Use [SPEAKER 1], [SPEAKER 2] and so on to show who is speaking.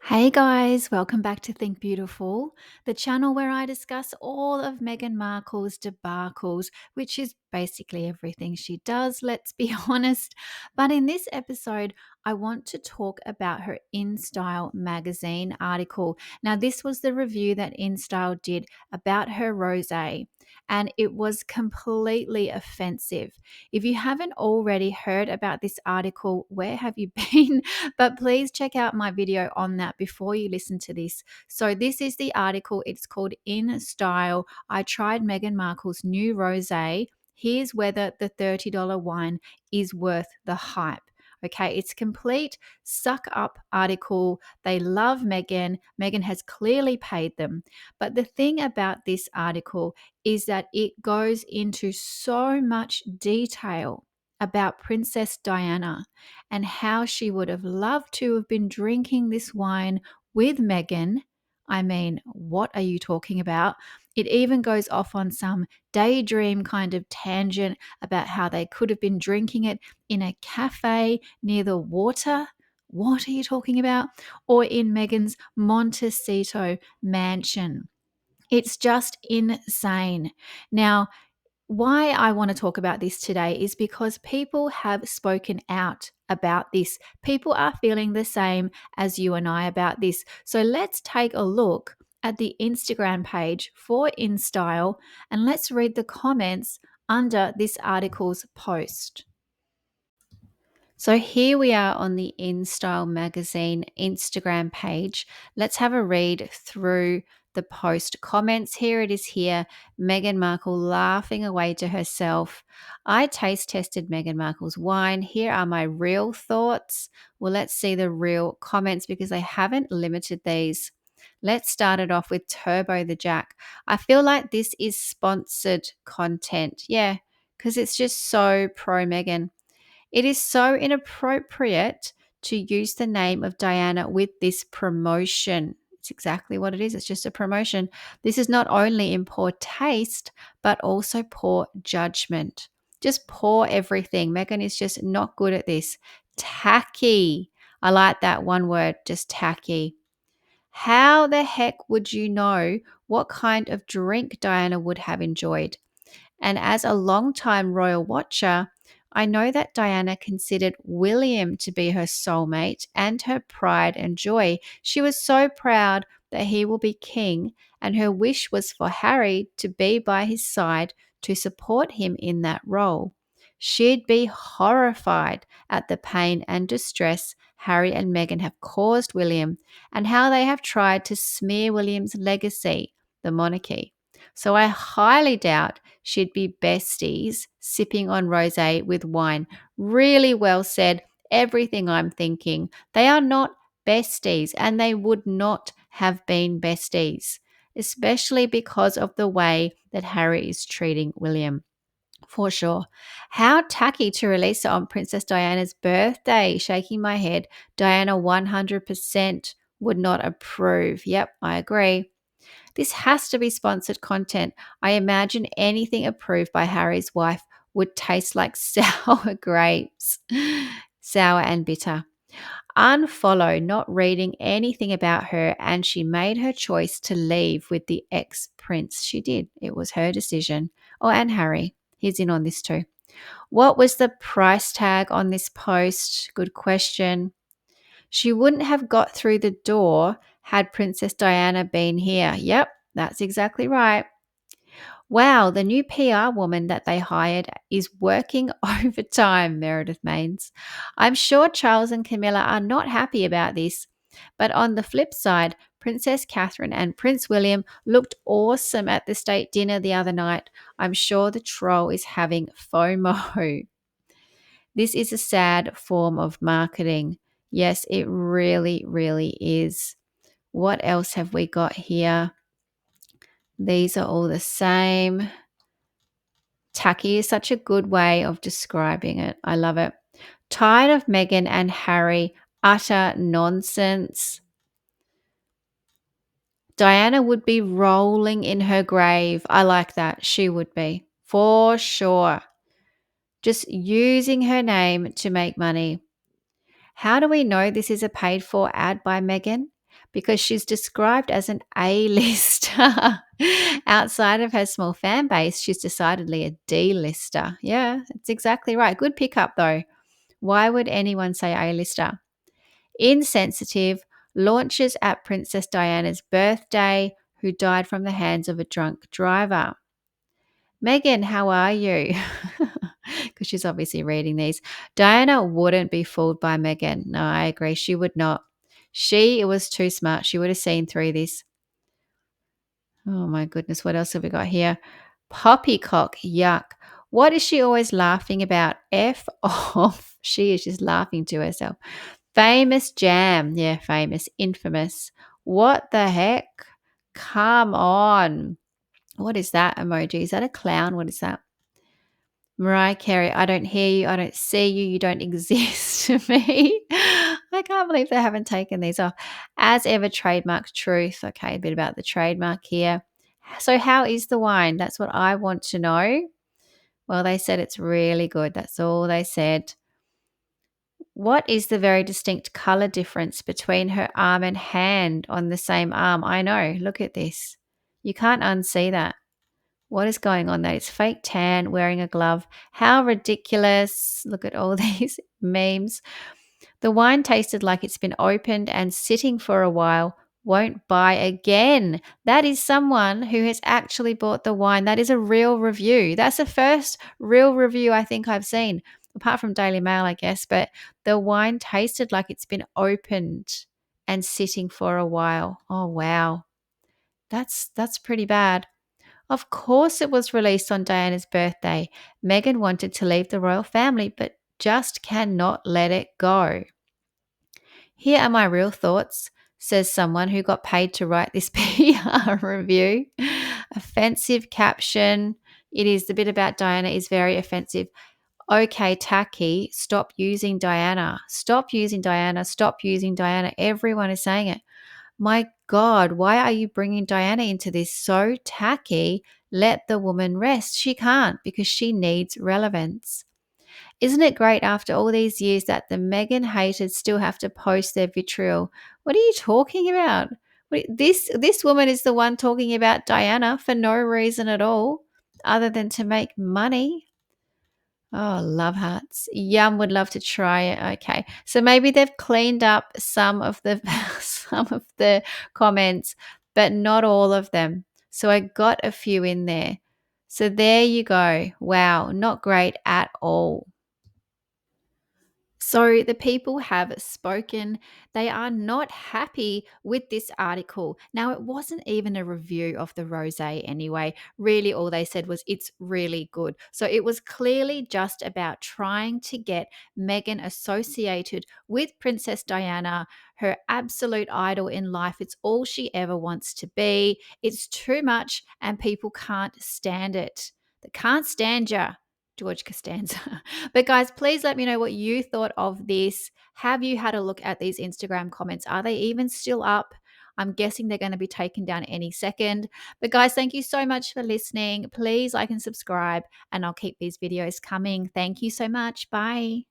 [SPEAKER 1] Hey guys, welcome back to Think Beautiful, the channel where I discuss all of Meghan Markle's debacles, which is basically everything she does, let's be honest. But in this episode, I want to talk about her InStyle magazine article. Now, this was the review that InStyle did about her rosé, and it was completely offensive. If you haven't already heard about this article, where have you been? But please check out my video on that before you listen to this. So this is the article. It's called In Style. I tried Meghan Markle's new rosé. Here's whether the $30 wine is worth the hype. Okay, it's complete suck up article. They love Meghan. Meghan has clearly paid them. But the thing about this article is that it goes into so much detail about Princess Diana and how she would have loved to have been drinking this wine with Meghan. I mean, what are you talking about? It even goes off on some daydream kind of tangent about how they could have been drinking it in a cafe near the water. What are you talking about? Or in Meghan's Montecito mansion. It's just insane. Now, why I want to talk about this today is because people have spoken out about this. People are feeling the same as you and I about this. So let's take a look at the Instagram page for InStyle and let's read the comments under this article's post. So here we are on the InStyle magazine Instagram page. Let's have a read through the post comments. Here it is here. Meghan Markle laughing away to herself. I taste tested Meghan Markle's wine. Here are my real thoughts. Well, let's see the real comments because I haven't limited these. Let's start it off with Turbo the Jack. I feel like this is sponsored content. Yeah, because it's just so pro Meghan. It is so inappropriate to use the name of Diana with this promotion. It's exactly what it is. It's just a promotion. This is not only in poor taste, but also poor judgment. Just poor everything. Meghan is just not good at this. Tacky. I like that one word, just tacky. How the heck would you know what kind of drink Diana would have enjoyed? And as a long-time royal watcher, I know that Diana considered William to be her soulmate and her pride and joy. She was so proud that he will be king, and her wish was for Harry to be by his side to support him in that role. She'd be horrified at the pain and distress Harry and Meghan have caused William and how they have tried to smear William's legacy, the monarchy. So I highly doubt she'd be besties sipping on rosé with wine. Really well said. Everything I'm thinking. They are not besties and they would not have been besties, especially because of the way that Harry is treating William. For sure. How tacky to release it on Princess Diana's birthday. Shaking my head. Diana 100% would not approve. Yep, I agree. This has to be sponsored content. I imagine anything approved by Harry's wife would taste like sour grapes. Sour and bitter. Unfollow, not reading anything about her, and she made her choice to leave with the ex prince. She did. It was her decision. Oh, and Harry. He's in on this too. What was the price tag on this post? Good question. She wouldn't have got through the door had Princess Diana been here. Yep, that's exactly right. Wow, the new PR woman that they hired is working overtime, Meredith Maines. I'm sure Charles and Camilla are not happy about this. But on the flip side, Princess Catherine and Prince William looked awesome at the state dinner the other night. I'm sure the troll is having FOMO. This is a sad form of marketing. Yes, it really, really is. What else have we got here? These are all the same. Tacky is such a good way of describing it. I love it. Tired of Meghan and Harry. Utter nonsense. Diana would be rolling in her grave. I like that. She would be. For sure. Just using her name to make money. How do we know this is a paid for ad by Meghan? because she's described as an A-lister. Outside of her small fan base, she's decidedly a D-lister. Yeah, that's exactly right. Good pickup, though. Why would anyone say A-lister? Insensitive, launches at Princess Diana's birthday, who died from the hands of a drunk driver. Meghan, how are you? Because she's obviously reading these. Diana wouldn't be fooled by Meghan. No, I agree. She would not. She was too smart. She would have seen through this. Oh my goodness. What else have we got here? Poppycock. Yuck. What is she always laughing about? F off. She is just laughing to herself. Famous jam. Yeah, famous. Infamous. What the heck? Come on. What is that emoji? Is that a clown? What is that? Mariah Carey, I don't hear you, I don't see you, you don't exist to me. I can't believe they haven't taken these off. As ever, trademark truth. Okay, a bit about the trademark here. So, how is the wine? That's what I want to know. Well, they said it's really good. That's all they said. What is the very distinct color difference between her arm and hand on the same arm? I know. Look at this. You can't unsee that. What is going on there? It's fake tan, wearing a glove. How ridiculous. Look at all these memes. The wine tasted like it's been opened and sitting for a while. Won't buy again. That is someone who has actually bought the wine. That is a real review. That's the first real review I think I've seen, apart from Daily Mail, I guess. But the wine tasted like it's been opened and sitting for a while. Oh, wow. That's pretty bad. Of course, it was released on Diana's birthday. Meghan wanted to leave the royal family, but just cannot let it go. Here are my real thoughts, says someone who got paid to write this PR review. Offensive caption. It is the bit about Diana is very offensive. Okay, tacky. Stop using Diana. Stop using Diana. Stop using Diana. Everyone is saying it. My God, why are you bringing Diana into this? So tacky. Let the woman rest. She can't because she needs relevance. Isn't it great after all these years that the Meghan haters still have to post their vitriol? What are you talking about? This woman is the one talking about Diana for no reason at all other than to make money. Oh, love hearts. Yum, would love to try it. Okay. So maybe they've cleaned up some of the some of the comments, but not all of them. So I got a few in there. So there you go. Wow, not great at all. So the people have spoken. They are not happy with this article. Now, it wasn't even a review of the rosé anyway. Really, all they said was it's really good. So it was clearly just about trying to get Meghan associated with Princess Diana, her absolute idol in life. It's all she ever wants to be. It's too much, and people can't stand it. They can't stand you. George Costanza. But guys, please let me know what you thought of this. Have you had a look at these Instagram comments? Are they even still up? I'm guessing they're going to be taken down any second. But guys, thank you so much for listening. Please like and subscribe, and I'll keep these videos coming. Thank you so much. Bye.